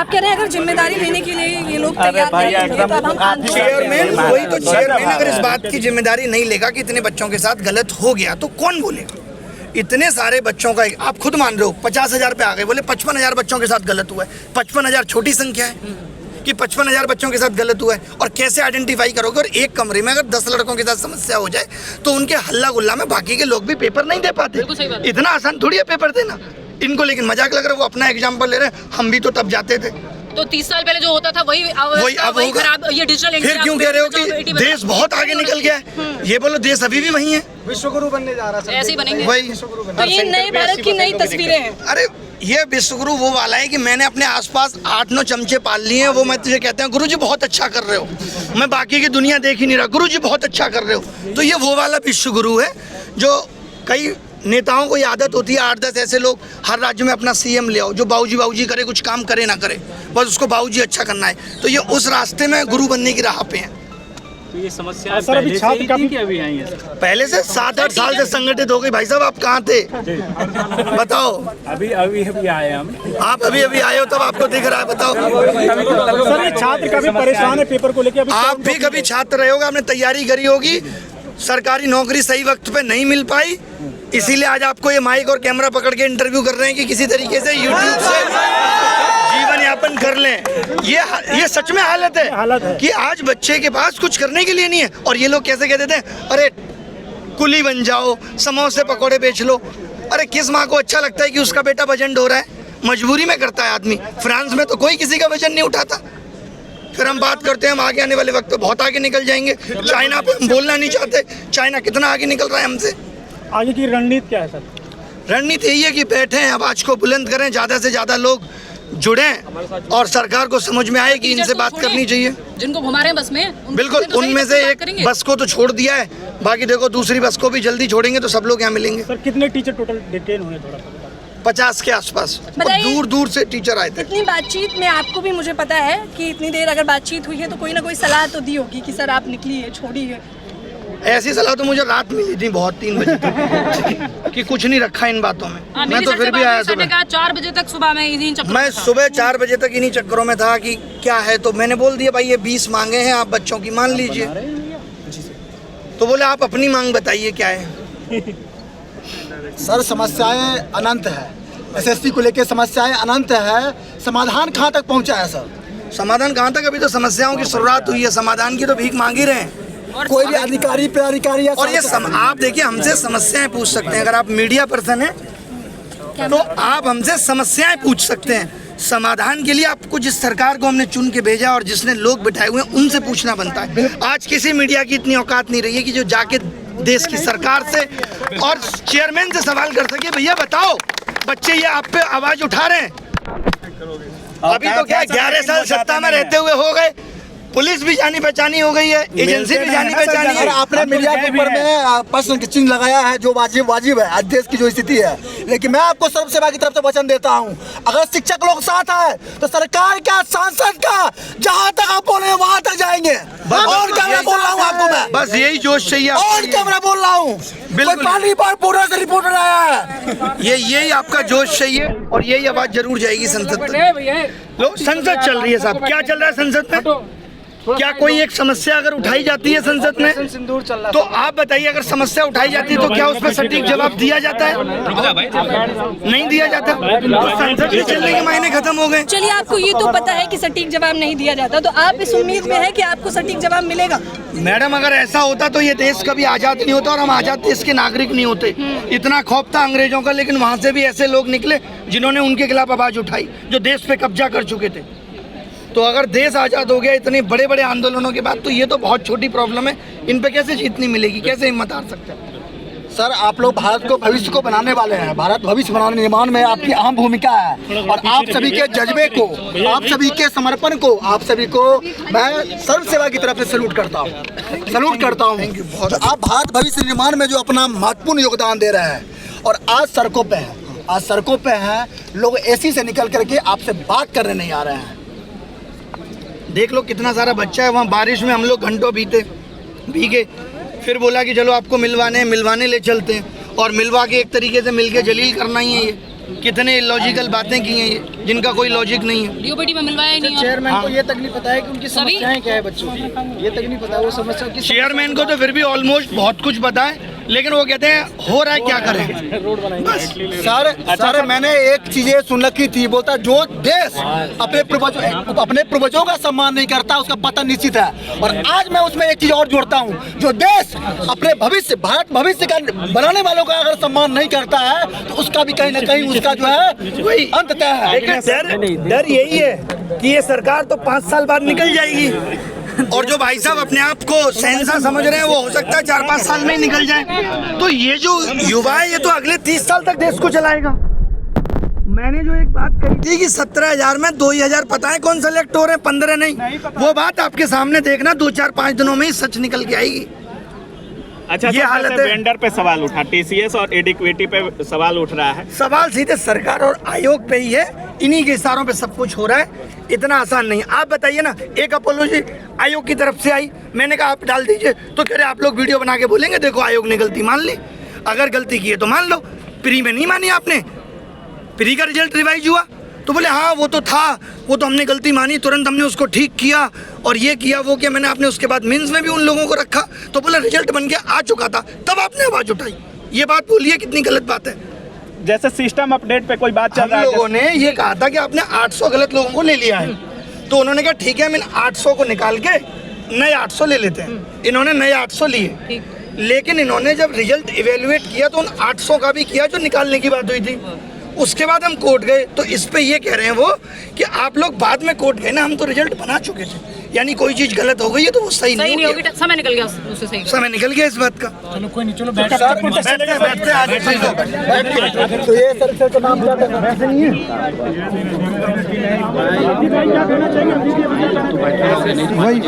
आप कह रहे हैं अगर जिम्मेदारी लेने के लिए ये लोग तैयार नहीं होंगे तो अब हम चेयरमैन वही तो चेयरमैन अगर इस बात की जिम्मेदारी नहीं लेगा कि इतने बच्चों के साथ गलत हो गया तो कौन बोलेगा? इतने सारे बच्चों का आप खुद मान रहे हो 50,000 पे आ गए, बोले 55,000 बच्चों के साथ गलत हुआ है। 55,000 छोटी संख्या है कि 55,000 बच्चों के साथ गलत हुआ है, और कैसे आइडेंटिफाई करोगे? और एक कमरे में अगर 10 लड़कों के साथ समस्या हो जाए तो उनके हल्ला गुल्ला में बाकी के लोग भी पेपर नहीं दे पाते। इतना आसान थोड़ी है पेपर देना इनको, लेकिन मजाक लग रहा है। वो अपना एग्जाम्पल ले रहे हैं, हम भी तो तब जाते थे। तो 30 साल पहले जो होता था वही अब होगा। खराब। ये डिजिटल फिर क्यों कह रहे हो कि देश बहुत आगे निकल गया है? ये बोलो देश अभी भी वही है, विश्वगुरु बनने जा रहा है, ऐसे ही बनेंगे वही। तो ये नए भारत की नई तस्वीरें हैं। अरे ये विश्वगुरु वो वाला है कि मैंने अपने आसपास 8-9 चमचे पाल लिए हैं, वो मैं तुझे कहते हैं गुरुजी बहुत अच्छा कर रहे हो, मैं बाकी की दुनिया देख ही नहीं रहा, गुरुजी बहुत अच्छा कर रहे हो। तो ये वो वाला विश्वगुरु है जो कई नेताओं को ये आदत होती है 8-10 ऐसे लोग हर राज्य में अपना सीएम ले आओ जो बाबूजी बाबूजी करे, कुछ काम करे ना करे, बस उसको बाबूजी अच्छा करना है। तो ये उस रास्ते में गुरु बनने की राह पे हैं। तो ये समस्या सर अभी छात्र का भी अभी आई है? पहले से 7-8 साल से संगठित हो गई। भाई साहब आप कहाँ थे बताओ? अभी आए हम। आप अभी आए हो तब आपको दिख रहा है, बताओ। सर ये छात्र काफी परेशान है पेपर को लेकर। आप भी कभी छात्र रहे होगा, आपने तैयारी करी होगी, सरकारी नौकरी सही वक्त पे नहीं मिल पाई, इसीलिए आज आपको ये माइक और कैमरा पकड़ के इंटरव्यू कर रहे हैं कि किसी तरीके से यूट्यूब से जीवन यापन कर लें। ये सच में हालत है कि आज बच्चे के पास कुछ करने के लिए नहीं है, और ये लोग कैसे कहते थे, अरे कुली बन जाओ, समोसे पकौड़े बेच लो। अरे किस माँ को अच्छा लगता है कि उसका बेटा वजन ढो रहा है? मजबूरी में करता है आदमी। फ्रांस में तो कोई किसी का वजन नहीं उठाता। फिर हम बात करते हैं हम आगे आने वाले वक्त पे बहुत आगे निकल जाएंगे। चाइना पे हम बोलना नहीं चाहते, चाइना कितना आगे निकल रहा है हमसे। आगे की रणनीति क्या है सर? रणनीति यही है कि बैठें, आवाज को बुलंद करें, ज़्यादा से ज़्यादा लोग जुड़ें और सरकार को समझ में आए कि इनसे बात करनी चाहिए। जिनको घुमा रहे हैं बस में, बिल्कुल, उनमें से एक बस को तो छोड़ दिया है, बाकी देखो दूसरी बस को भी जल्दी छोड़ेंगे तो सब लोग यहाँ मिलेंगे। सर कितने टीचर टोटल डिटेन हुए? थोड़ा 50 के आसपास, दूर दूर से टीचर आए थे। इतनी बातचीत में आपको भी मुझे पता है कि इतनी देर अगर बातचीत हुई है तो कोई ना कोई सलाह तो दी होगी कि सर आप निकलिए, छोड़िए। ऐसी सलाह तो मुझे रात मिली थी बहुत 3 बजे तक कि कुछ नहीं रखा इन बातों में। मैं तो फिर भी आया सुबह 4 बजे तक, सुबह में इन्हीं चक्करों में मैं सुबह 4 बजे तक इन्हीं चक्करों में था कि क्या है, तो मैंने बोल दिया भाई ये 20 मांगे हैं आप बच्चों की, मान लीजिए। तो बोले आप अपनी मांग बताइए क्या है। सर समस्याएं अनंत है, एसएससी को लेकर समस्याएं अनंत है, समाधान कहाँ तक पहुँचा है सर? समाधान कहाँ तक? अभी तो समस्याओं की शुरुआत हुई है, समाधान की तो भीख मांग ही रहे हैं। कोई भी अधिकारी प्राधिकारी और ये आप देखिए हमसे समस्याएं पूछ सकते हैं, अगर आप मीडिया पर्सन हैं तो आप हमसे समस्याएं पूछ सकते हैं। समाधान के लिए आपको जिस सरकार को हमने चुन के भेजा और जिसने लोग बिठाए हुए हैं उनसे पूछना बनता है। आज किसी मीडिया की इतनी औकात नहीं रही है कि जो जाके देश की सरकार से और चेयरमैन से सवाल कर सके, भैया बताओ बच्चे ये आप पे आवाज उठा रहे हैं। अभी तो क्या 11 साल सत्ता में रहते हुए हो गए, पुलिस भी जानी पहचानी हो गई है, एजेंसी भी जानी पहचानी है। आपने मीडिया के ऊपर में प्रश्न चिन्ह लगाया है जो वाजिब है आज देश की जो स्थिति है, लेकिन मैं आपको सर्व सेवा की तरफ से वचन देता हूं, अगर शिक्षक लोग साथ आए तो सरकार का, सांसद का, जहां तक आप बोले वहां तक जाएंगे। और क्या बोल रहा हूँ आपको मैं, बस यही जोश चाहिए। और क्या मैं बोल रहा हूँ, पानी पर पूरा से रिपोर्टर आया है। यही आपका जोश चाहिए और यही आवाज जरूर जाएगी संसद तक। लोग संसद चल रही है साहब, क्या चल रहा है संसद में? क्या कोई एक समस्या अगर उठाई जाती है संसद में तो आप बताइए, अगर समस्या उठाई जाती है तो क्या उस पर सटीक जवाब दिया जाता है? नहीं दिया जाता। तो संसद के चलने के मायने खत्म हो गए। चलिए, आपको ये तो पता है कि सटीक जवाब नहीं दिया जाता, तो आप इस उम्मीद में है कि आपको सटीक जवाब मिलेगा? मैडम अगर ऐसा होता तो ये देश कभी आजाद नहीं होता और हम आजाद देश के नागरिक नहीं होते। इतना खौफ था अंग्रेजों का, लेकिन वहाँ से भी ऐसे लोग निकले जिन्होंने उनके खिलाफ आवाज उठाई जो देश पे कब्जा कर चुके थे। तो अगर देश आज़ाद हो गया इतने बड़े बड़े आंदोलनों के बाद, तो ये तो बहुत छोटी प्रॉब्लम है, इन पे कैसे जीतनी मिलेगी, कैसे हिम्मत हार सकते हैं? सर आप लोग भारत को भविष्य को बनाने वाले हैं, भारत भविष्य बनाने निर्माण में आपकी अहम भूमिका है, और आप सभी के जज्बे को, आप सभी के समर्पण को, आप सभी को मैं सर्व सेवा की तरफ से सैल्यूट करता हूँ। आप भारत भविष्य निर्माण में जो अपना महत्वपूर्ण योगदान दे रहे हैं, और आज सड़कों पे हैं, लोग एसी से निकल करके आपसे बात करने नहीं आ रहे हैं। देख लो कितना सारा बच्चा है वहाँ, बारिश में हम लोग घंटों भीगे, फिर बोला कि चलो आपको मिलवाने ले चलते हैं, और मिलवा के एक तरीके से मिलके जलील करना ही है कितने इलॉजिकल बातें की हैं ये, जिनका कोई लॉजिक नहीं है। डीओपीटी में मिलवाया ही नहीं है। चेयरमैन को ये तक नहीं पता है कि उनकी सभी- समस्याएं क्या है बच्चों की, ये तक नहीं पता वो समस्या की। चेयरमैन को तो फिर भी ऑलमोस्ट बहुत कुछ पता है, लेकिन वो कहते हैं हो रहा है क्या करें बस। सर मैंने एक चीज सुन रखी थी, बोलता जो देश अपने पूर्वजों का सम्मान नहीं करता उसका पतन निश्चित है। और आज मैं उसमें एक चीज और जोड़ता हूँ, जो देश अपने भविष्य भारत भविष्य का बनाने वालों का अगर सम्मान नहीं करता है तो उसका भी कहीं ना कहीं उसका जो है वही अंत तय है। डर यही है कि ये सरकार तो 5 साल बाद निकल जाएगी, और जो भाई साहब अपने आप को शहंशाह समझ रहे हैं वो हो सकता है 4-5 साल में ही निकल जाए। तो ये जो युवा है ये तो अगले 30 साल तक देश को चलाएगा। मैंने जो एक बात कही थी कि 17,000 में 2,000 पता है कौन सेलेक्ट हो रहे हैं, 15 नहीं, वो बात आपके सामने देखना 2-4-5 दिनों में ही सच निकल के आएगी। अच्छा, ये हालत है। वेंडर पे सवाल उठा, टीसीएस और एडिक्विटी पे सवाल उठ रहा है। सवाल सीधे सरकार और आयोग पे ही है, इन्हीं के इशारों पे सब कुछ हो रहा है, इतना आसान नहीं। आप बताइए ना, एक अपोलॉजी आयोग की तरफ से आई, मैंने कहा आप डाल दीजिए, तो कह रहे आप लोग वीडियो बना के बोलेंगे देखो आयोग ने गलती मान ली। अगर गलती की है तो मान लो, प्री में नहीं मानी आपने, प्री का रिजल्ट रिवाइज हुआ तो बोले हाँ वो तो था, वो तो हमने गलती मानी, तुरंत हमने उसको ठीक किया और ये किया वो किया। मैंने आपने उसके बाद मेंस में भी उन लोगों को रखा तो बोले रिजल्ट बन के आ चुका था, तब आपने आवाज उठाई। ये बात बोलिए कितनी गलत बात है। जैसे सिस्टम अपडेट पे कोई बात चल रहा हम है, लोगों ने ये कहा था कि आपने 800 गलत लोगों को ले लिया है, तो उन्होंने कहा ठीक है हम इन 800 को निकाल के नए 800 ले लेते हैं। इन्होंने नए 800 लिए, लेकिन इन्होंने जब रिजल्ट इवेलुएट किया तो उन 800 का भी किया जो निकालने की बात हुई थी। उसके बाद हम कोर्ट गए तो इस पे ये कह रहे हैं वो कि आप लोग बाद में कोर्ट गए ना, हम तो रिजल्ट बना चुके थे, यानी कोई चीज गलत हो गई है तो वो सही नहीं होगी। समय निकल गया उससे, सही समय निकल गया इस बात का। चलो कोई नहीं, चलो बैठ बैठते आज तो ये सर का नाम क्या है? वैसे नहीं है वही